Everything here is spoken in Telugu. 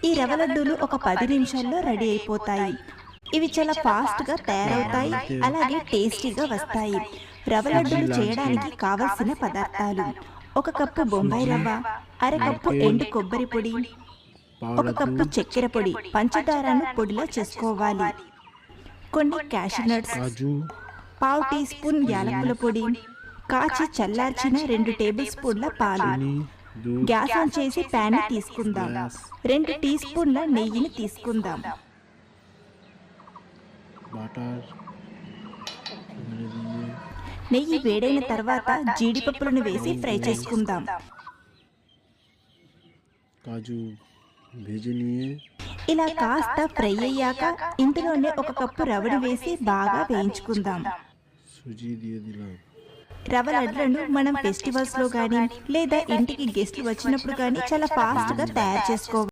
ఈ రవ్వ లడ్డూలు ఒక 10 నిమిషాల్లో రెడీ అయిపోతాయి. ఇవి చాలా ఫాస్ట్గా తయారవుతాయి, అలాగే టేస్టీగా వస్తాయి. రవ్వ లడ్డూలు చేయడానికి కావలసిన పదార్థాలు: 1 కప్పు బొంబాయి రవ్వ, అర కప్పు ఎండు కొబ్బరి పొడి, 1 కప్పు చక్కెర పొడి, పంచదారను పొడిలా చేసుకోవాలి, కొన్ని క్యాషూ నట్స్, పావు టీ స్పూన్ యాలకుల పొడి, కాచి చల్లార్చిన 2 టేబుల్ స్పూన్ల పాలు. గ్యాస్ ఆన్ చేసి ప్యాన్ తీసుకుందాం. 2 టీ స్పూన్ల నెయ్యిని తీసుకుందాం. నెయ్యి వేడైన తర్వాత జీడిపప్పులను వేసి ఫ్రై చేసుకుందాం. ఇలా కాస్త ఫ్రై అయ్యాక ఇందులోనే 1 కప్పు రవ్వను వేసి బాగా వేయించుకుందాం. రవ్వ లడ్లను మనం ఫెస్టివల్స్లో కానీ లేదా ఇంటికి గెస్ట్లు వచ్చినప్పుడు కానీ చాలా ఫాస్ట్గా తయారు చేసుకోవాలి.